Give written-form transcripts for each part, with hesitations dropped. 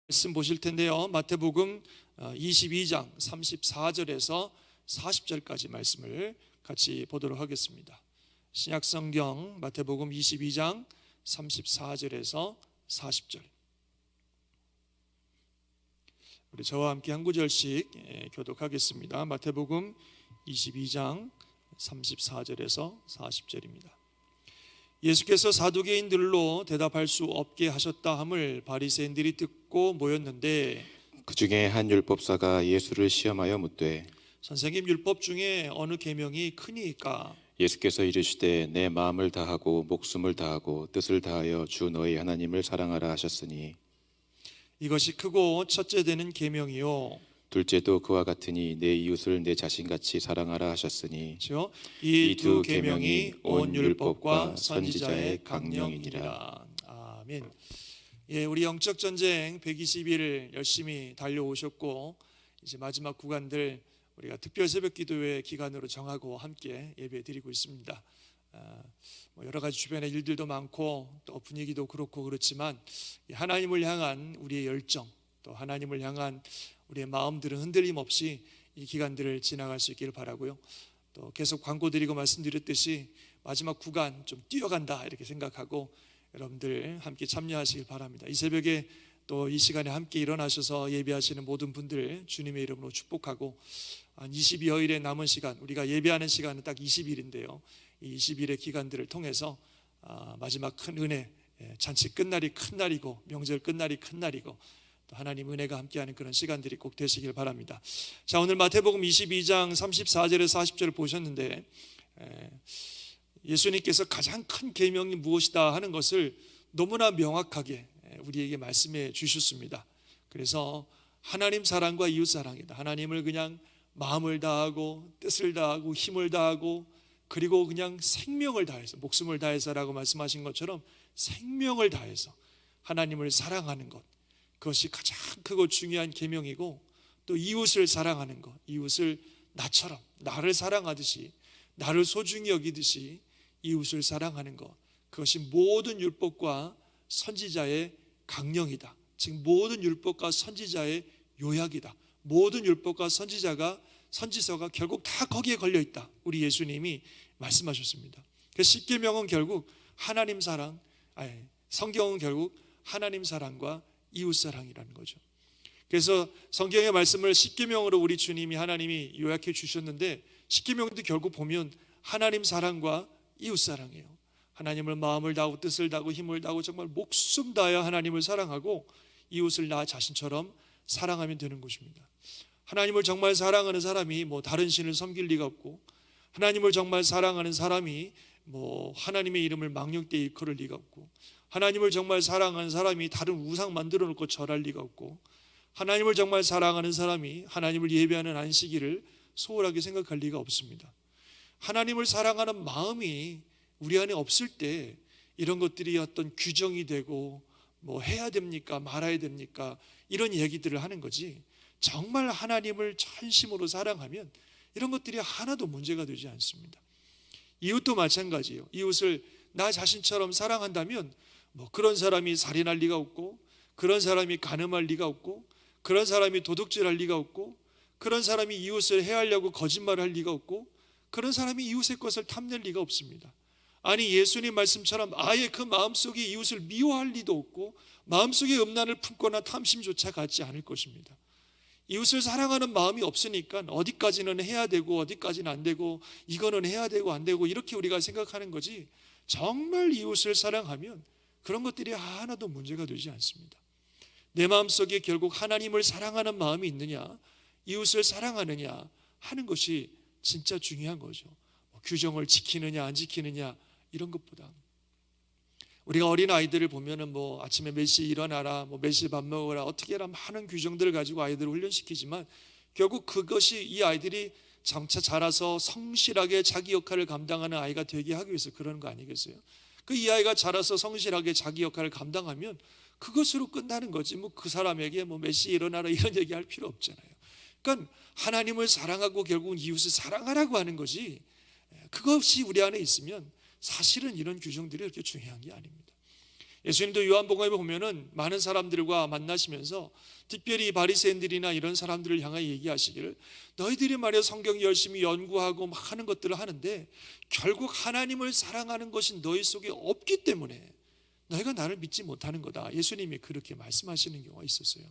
말씀 보실 텐데요. 마태복음 22장 34절에서 40절까지 말씀을 같이 보도록 하겠습니다. 신약성경 마태복음 22장 34절에서 40절. 우리 저와 함께 한 구절씩 교독하겠습니다. 마태복음 22장 34절에서 40절입니다. 예수께서 사두개인들로 대답할 수 없게 하셨다 함을 바리새인들이 듣고 모였는데, 그 중에 한 율법사가 예수를 시험하여 묻되, 선생님, 율법 중에 어느 계명이 크니까? 예수께서 이르시되 내 마음을 다하고 목숨을 다하고 뜻을 다하여 주 너희 하나님을 사랑하라 하셨으니 이것이 크고 첫째 되는 계명이요, 둘째도 그와 같으니 내 이웃을 내 자신같이 사랑하라 하셨으니 그렇죠? 이 이 두 두 계명이 온 율법과 선지자의 강령이니라. 강령이니라. 아멘. 우리 영적 전쟁 120일 열심히 달려오셨고, 이제 마지막 구간들 우리가 특별 새벽기도회 기간으로 정하고 함께 예배드리고 있습니다. 여러 가지 주변의 일들도 많고 또 분위기도 그렇고 그렇지만 하나님을 향한 우리의 열정, 또 하나님을 향한 우리의 마음들은 흔들림 없이 이 기간들을 지나갈 수 있기를 바라고요. 또 계속 광고 드리고 말씀드렸듯이 마지막 구간 좀 뛰어간다 이렇게 생각하고 여러분들 함께 참여하시길 바랍니다. 이 새벽에 또 이 시간에 함께 일어나셔서 예배하시는 모든 분들 주님의 이름으로 축복하고, 한 22여일의 남은 시간, 우리가 예배하는 시간은 딱 20일인데요 이 20일의 기간들을 통해서 마지막 큰 은혜, 잔치 끝날이 큰 날이고 명절 끝날이 큰 날이고 또 하나님 은혜가 함께하는 그런 시간들이 꼭 되시길 바랍니다. 자, 오늘 마태복음 22장 34절에서 40절을 보셨는데, 예수님께서 가장 큰 계명이 무엇이다 하는 것을 너무나 명확하게 우리에게 말씀해 주셨습니다. 그래서 하나님 사랑과 이웃 사랑이다. 하나님을 그냥 마음을 다하고 뜻을 다하고 힘을 다하고 그리고 그냥 생명을 다해서, 목숨을 다해서라고 말씀하신 것처럼 생명을 다해서 하나님을 사랑하는 것, 그것이 가장 크고 중요한 계명이고, 또 이웃을 사랑하는 것, 이웃을 나처럼 나를 사랑하듯이, 나를 소중히 여기듯이 이웃을 사랑하는 것, 그것이 모든 율법과 선지자의 강령이다. 즉 모든 율법과 선지자의 요약이다. 모든 율법과 선지서가 결국 다 거기에 걸려 있다. 우리 예수님이 말씀하셨습니다. 그 십계명은 결국 하나님 사랑, 성경은 결국 하나님 사랑과 이웃 사랑이라는 거죠. 그래서 성경의 말씀을 십계명으로 우리 주님이 하나님이 요약해 주셨는데, 십계명도 결국 보면 하나님 사랑과 이웃 사랑이에요. 하나님을 마음을 다하고 뜻을 다하고 힘을 다하고 정말 목숨 다하여 하나님을 사랑하고 이웃을 나 자신처럼 사랑하면 되는 것입니다. 하나님을 정말 사랑하는 사람이 다른 신을 섬길 리가 없고, 하나님을 정말 사랑하는 사람이 하나님의 이름을 망령되이 일컬을 리가 없고, 하나님을 정말 사랑하는 사람이 다른 우상 만들어 놓고 절할 리가 없고, 하나님을 정말 사랑하는 사람이 하나님을 예배하는 안식일을 소홀하게 생각할 리가 없습니다. 하나님을 사랑하는 마음이 우리 안에 없을 때 이런 것들이 어떤 규정이 되고 해야 됩니까 말아야 됩니까 이런 얘기들을 하는 거지, 정말 하나님을 전심으로 사랑하면 이런 것들이 하나도 문제가 되지 않습니다. 이웃도 마찬가지예요. 이웃을 나 자신처럼 사랑한다면 그런 사람이 살인할 리가 없고, 그런 사람이 간음할 리가 없고, 그런 사람이 도둑질할 리가 없고, 그런 사람이 이웃을 해하려고 거짓말할 리가 없고, 그런 사람이 이웃의 것을 탐낼 리가 없습니다. 아니, 예수님 말씀처럼 아예 그 마음속에 이웃을 미워할 리도 없고, 마음속에 음란을 품거나 탐심조차 갖지 않을 것입니다. 이웃을 사랑하는 마음이 없으니까 어디까지는 해야 되고 어디까지는 안 되고, 이거는 해야 되고 안 되고 이렇게 우리가 생각하는 거지, 정말 이웃을 사랑하면 그런 것들이 하나도 문제가 되지 않습니다. 내 마음속에 결국 하나님을 사랑하는 마음이 있느냐, 이웃을 사랑하느냐 하는 것이 진짜 중요한 거죠. 규정을 지키느냐 안 지키느냐 이런 것보다, 우리가 어린 아이들을 보면은 아침에 몇 시에 일어나라, 몇 시에 밥 먹어라, 어떻게 해라, 많은 규정들을 가지고 아이들을 훈련시키지만 결국 그것이 이 아이들이 장차 자라서 성실하게 자기 역할을 감당하는 아이가 되게 하기 위해서 그러는 거 아니겠어요? 이 아이가 자라서 성실하게 자기 역할을 감당하면 그것으로 끝나는 거지, 그 사람에게 몇 시에 일어나라 이런 얘기 할 필요 없잖아요. 그러니까 하나님을 사랑하고 결국은 이웃을 사랑하라고 하는 거지, 그것이 우리 안에 있으면 사실은 이런 규정들이 그렇게 중요한 게 아닙니다. 예수님도 요한복음에 보면은 많은 사람들과 만나시면서 특별히 바리새인들이나 이런 사람들을 향하여 얘기하시기를, 너희들이 말이야 성경 열심히 연구하고 막 하는 것들을 하는데 결국 하나님을 사랑하는 것이 너희 속에 없기 때문에 너희가 나를 믿지 못하는 거다. 예수님이 그렇게 말씀하시는 경우가 있었어요.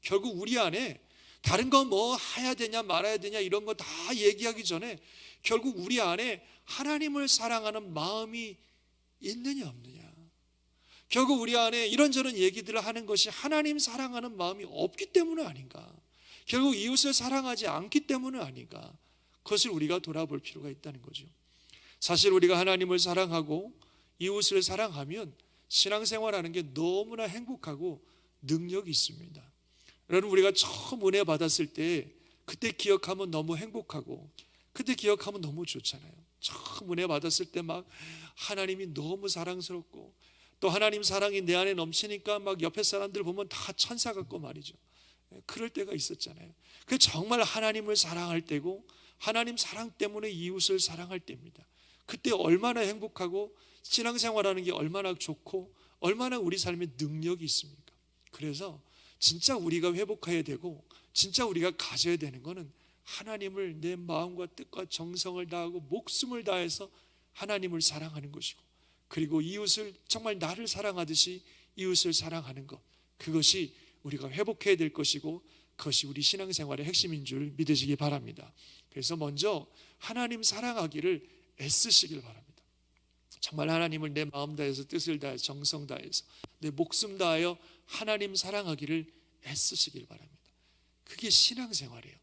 결국 우리 안에 다른 거 뭐 해야 되냐 말아야 되냐 이런 거 다 얘기하기 전에 결국 우리 안에 하나님을 사랑하는 마음이 있느냐 없느냐, 결국 우리 안에 이런저런 얘기들을 하는 것이 하나님 사랑하는 마음이 없기 때문은 아닌가, 결국 이웃을 사랑하지 않기 때문은 아닌가, 그것을 우리가 돌아볼 필요가 있다는 거죠. 사실 우리가 하나님을 사랑하고 이웃을 사랑하면 신앙생활하는 게 너무나 행복하고 능력이 있습니다. 여러분, 우리가 처음 은혜 받았을 때 그때 기억하면 너무 행복하고 그때 기억하면 너무 좋잖아요. 처음 은혜 받았을 때 막 하나님이 너무 사랑스럽고 또 하나님 사랑이 내 안에 넘치니까 막 옆에 사람들 보면 다 천사 같고 말이죠. 그럴 때가 있었잖아요. 그게 정말 하나님을 사랑할 때고 하나님 사랑 때문에 이웃을 사랑할 때입니다. 그때 얼마나 행복하고 신앙생활하는 게 얼마나 좋고 얼마나 우리 삶에 능력이 있습니까? 그래서 진짜 우리가 회복해야 되고 진짜 우리가 가져야 되는 것은 하나님을 내 마음과 뜻과 정성을 다하고 목숨을 다해서 하나님을 사랑하는 것이고, 그리고 이웃을 정말 나를 사랑하듯이 이웃을 사랑하는 것, 그것이 우리가 회복해야 될 것이고 그것이 우리 신앙생활의 핵심인 줄 믿으시기 바랍니다. 그래서 먼저 하나님 사랑하기를 애쓰시길 바랍니다. 정말 하나님을 내 마음 다해서 뜻을 다해서 정성 다해서 내 목숨 다하여 하나님 사랑하기를 애쓰시길 바랍니다. 그게 신앙생활이에요.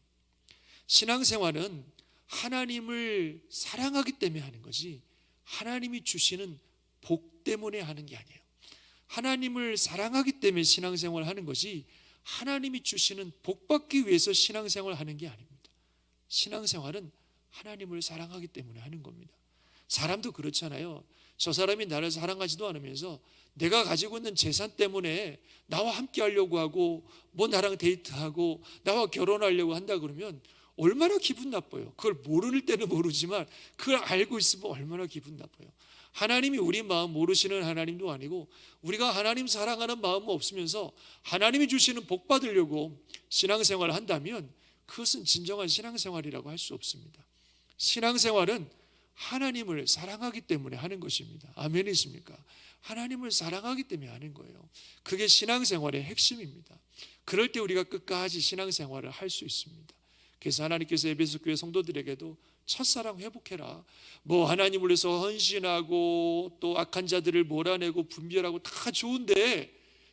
신앙생활은 하나님을 사랑하기 때문에 하는 거지 하나님이 주시는 복 때문에 하는 게 아니에요. 하나님을 사랑하기 때문에 신앙생활을 하는 것이 하나님이 주시는 복 받기 위해서 신앙생활을 하는 게 아닙니다. 신앙생활은 하나님을 사랑하기 때문에 하는 겁니다. 사람도 그렇잖아요. 저 사람이 나를 사랑하지도 않으면서 내가 가지고 있는 재산 때문에 나와 함께 하려고 하고 뭐 나랑 데이트하고 나와 결혼하려고 한다 그러면 얼마나 기분 나빠요. 그걸 모를 때는 모르지만 그걸 알고 있으면 얼마나 기분 나빠요. 하나님이 우리 마음 모르시는 하나님도 아니고 우리가 하나님 사랑하는 마음은 없으면서 하나님이 주시는 복 받으려고 신앙생활을 한다면 그것은 진정한 신앙생활이라고 할 수 없습니다. 신앙생활은 하나님을 사랑하기 때문에 하는 것입니다. 아멘이십니까? 하나님을 사랑하기 때문에 하는 거예요. 그게 신앙생활의 핵심입니다. 그럴 때 우리가 끝까지 신앙생활을 할 수 있습니다. 그래서 하나님께서 에베소 교회 성도들에게도 첫사랑 회복해라, 뭐 하나님을 위해서 헌신하고 또 악한 자들을 몰아내고 분별하고 다 좋은데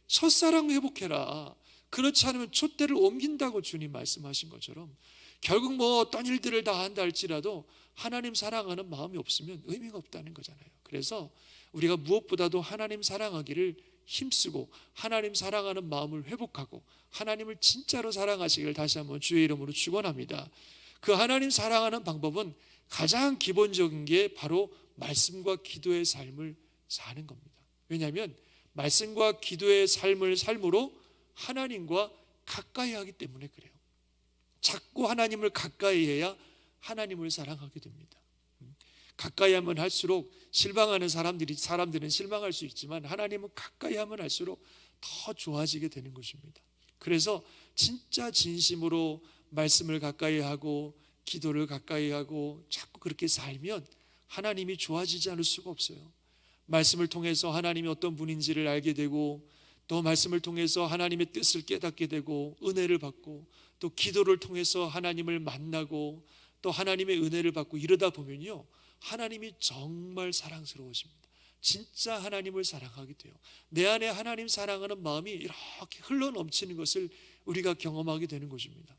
첫사랑 회복해라. 그렇지 않으면 촛대를 옮긴다고 주님 말씀하신 것처럼 결국 뭐 어떤 일들을 다 한다 할지라도 하나님 사랑하는 마음이 없으면 의미가 없다는 거잖아요. 그래서 우리가 무엇보다도 하나님 사랑하기를 힘쓰고 하나님 사랑하는 마음을 회복하고 하나님을 진짜로 사랑하시기를 다시 한번 주의 이름으로 축원합니다. 그 하나님 사랑하는 방법은 가장 기본적인 게 바로 말씀과 기도의 삶을 사는 겁니다. 왜냐하면 말씀과 기도의 삶을 삶으로 하나님과 가까이 하기 때문에 그래요. 자꾸 하나님을 가까이 해야 하나님을 사랑하게 됩니다. 가까이 하면 할수록 실망하는 사람들은 실망할 수 있지만 하나님은 가까이 하면 할수록 더 좋아지게 되는 것입니다. 그래서 진짜 진심으로 말씀을 가까이 하고 기도를 가까이 하고 자꾸 그렇게 살면 하나님이 좋아지지 않을 수가 없어요. 말씀을 통해서 하나님이 어떤 분인지를 알게 되고 또 말씀을 통해서 하나님의 뜻을 깨닫게 되고 은혜를 받고 또 기도를 통해서 하나님을 만나고 또 하나님의 은혜를 받고 이러다 보면요, 하나님이 정말 사랑스러워집니다. 진짜 하나님을 사랑하게 돼요. 내 안에 하나님 사랑하는 마음이 이렇게 흘러넘치는 것을 우리가 경험하게 되는 것입니다.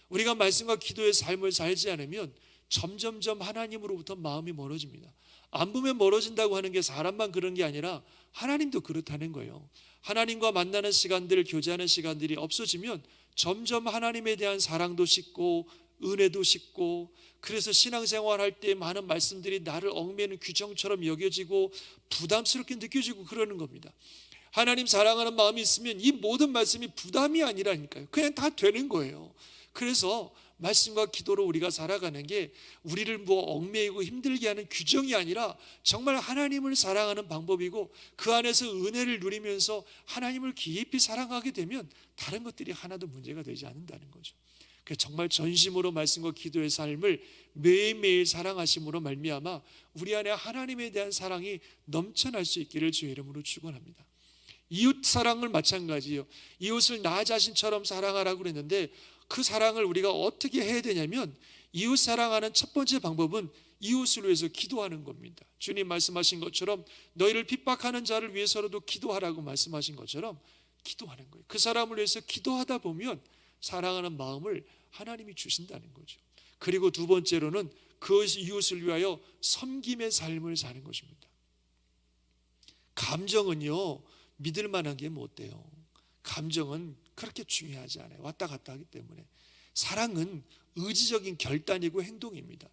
우리가 말씀과 기도의 삶을 살지 않으면 점점점 하나님으로부터 마음이 멀어집니다. 안 보면 멀어진다고 하는 게 사람만 그런 게 아니라 하나님도 그렇다는 거예요. 하나님과 만나는 시간들, 교제하는 시간들이 없어지면 점점 하나님에 대한 사랑도 식고 은혜도 식고, 그래서 신앙생활할 때 많은 말씀들이 나를 얽매는 규정처럼 여겨지고 부담스럽게 느껴지고 그러는 겁니다. 하나님 사랑하는 마음이 있으면 이 모든 말씀이 부담이 아니라니까요. 그냥 다 되는 거예요. 그래서 말씀과 기도로 우리가 살아가는 게 우리를 얽매이고 힘들게 하는 규정이 아니라 정말 하나님을 사랑하는 방법이고, 그 안에서 은혜를 누리면서 하나님을 깊이 사랑하게 되면 다른 것들이 하나도 문제가 되지 않는다는 거죠. 정말 전심으로 말씀과 기도의 삶을 매일매일 사랑하심으로 말미암아 우리 안에 하나님에 대한 사랑이 넘쳐날 수 있기를 주의 이름으로 축원합니다. 이웃 사랑을 마찬가지예요. 이웃을 나 자신처럼 사랑하라고 그랬는데, 그 사랑을 우리가 어떻게 해야 되냐면, 이웃 사랑하는 첫 번째 방법은 이웃을 위해서 기도하는 겁니다. 주님 말씀하신 것처럼 너희를 핍박하는 자를 위해서라도 기도하라고 말씀하신 것처럼 기도하는 거예요. 그 사람을 위해서 기도하다 보면 사랑하는 마음을 하나님이 주신다는 거죠. 그리고 두 번째로는 그 이웃을 위하여 섬김의 삶을 사는 것입니다. 감정은요, 믿을 만한 게 못 돼요. 감정은 그렇게 중요하지 않아요. 왔다 갔다 하기 때문에. 사랑은 의지적인 결단이고 행동입니다.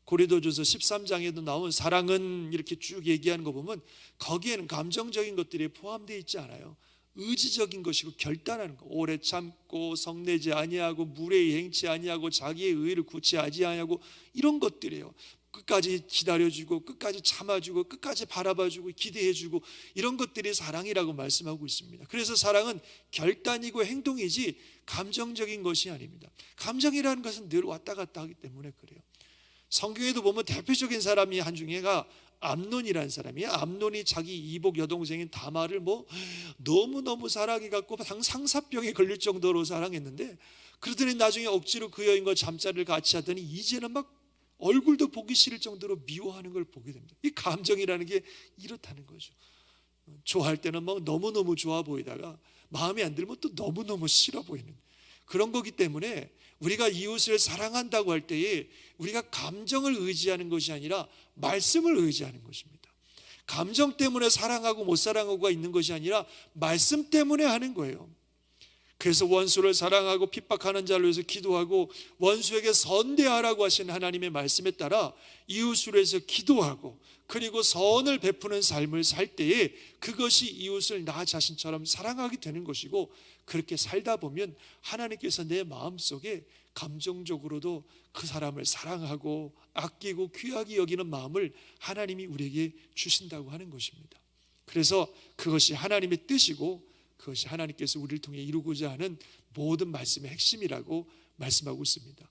고린도전서 13장에도 나온 사랑은 이렇게 쭉 얘기하는 거 보면 거기에는 감정적인 것들이 포함되어 있지 않아요. 의지적인 것이고 결단하는 거. 오래 참고 성내지 아니하고 무례히 행치 아니하고 자기의 의를 구치하지 아니하고 이런 것들이에요. 끝까지 기다려주고 끝까지 참아주고 끝까지 바라봐주고 기대해주고 이런 것들이 사랑이라고 말씀하고 있습니다. 그래서 사랑은 결단이고 행동이지 감정적인 것이 아닙니다. 감정이라는 것은 늘 왔다 갔다 하기 때문에 그래요. 성경에도 보면 대표적인 사람이 한 중에가 암논이라는 사람이에요. 암논이 자기 이복 여동생인 다말을 너무너무 사랑해 갖고 상사병에 걸릴 정도로 사랑했는데, 그러더니 나중에 억지로 그 여인과 잠자리를 같이 하더니 이제는 막 얼굴도 보기 싫을 정도로 미워하는 걸 보게 됩니다. 이 감정이라는 게 이렇다는 거죠. 좋아할 때는 막 너무너무 좋아 보이다가 마음에 안 들면 또 너무너무 싫어 보이는 그런 거기 때문에, 우리가 이웃을 사랑한다고 할 때에 우리가 감정을 의지하는 것이 아니라 말씀을 의지하는 것입니다. 감정 때문에 사랑하고 못 사랑하고가 있는 것이 아니라 말씀 때문에 하는 거예요. 그래서 원수를 사랑하고 핍박하는 자를 위해서 기도하고 원수에게 선대하라고 하신 하나님의 말씀에 따라 이웃을 위해서 기도하고 그리고 선을 베푸는 삶을 살 때에 그것이 이웃을 나 자신처럼 사랑하게 되는 것이고, 그렇게 살다 보면 하나님께서 내 마음속에 감정적으로도 그 사람을 사랑하고 아끼고 귀하게 여기는 마음을 하나님이 우리에게 주신다고 하는 것입니다. 그래서 그것이 하나님의 뜻이고 그것이 하나님께서 우리를 통해 이루고자 하는 모든 말씀의 핵심이라고 말씀하고 있습니다.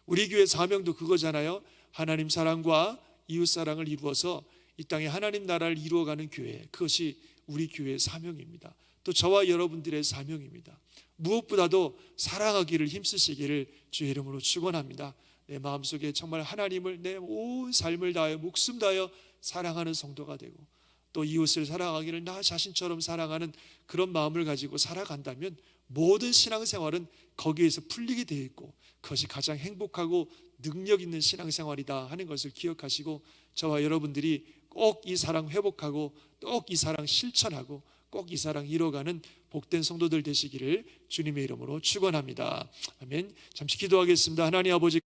우리 교회 사명도 그거잖아요. 하나님 사랑과 이웃 사랑을 이루어서 이 땅에 하나님 나라를 이루어가는 교회, 그것이 우리 교회의 사명입니다. 또 저와 여러분들의 사명입니다. 무엇보다도 사랑하기를 힘쓰시기를 주의 이름으로 축원합니다. 내 마음속에 정말 하나님을 내 온 삶을 다하여 목숨 다하여 사랑하는 성도가 되고, 또 이웃을 사랑하기를 나 자신처럼 사랑하는 그런 마음을 가지고 살아간다면 모든 신앙생활은 거기에서 풀리게 되어 있고 그것이 가장 행복하고 능력 있는 신앙생활이다 하는 것을 기억하시고, 저와 여러분들이 꼭 이 사랑 회복하고 꼭 이 사랑 실천하고 꼭 이 사랑 이뤄가는 복된 성도들 되시기를 주님의 이름으로 축원합니다. 아멘. 잠시 기도하겠습니다. 하나님 아버지,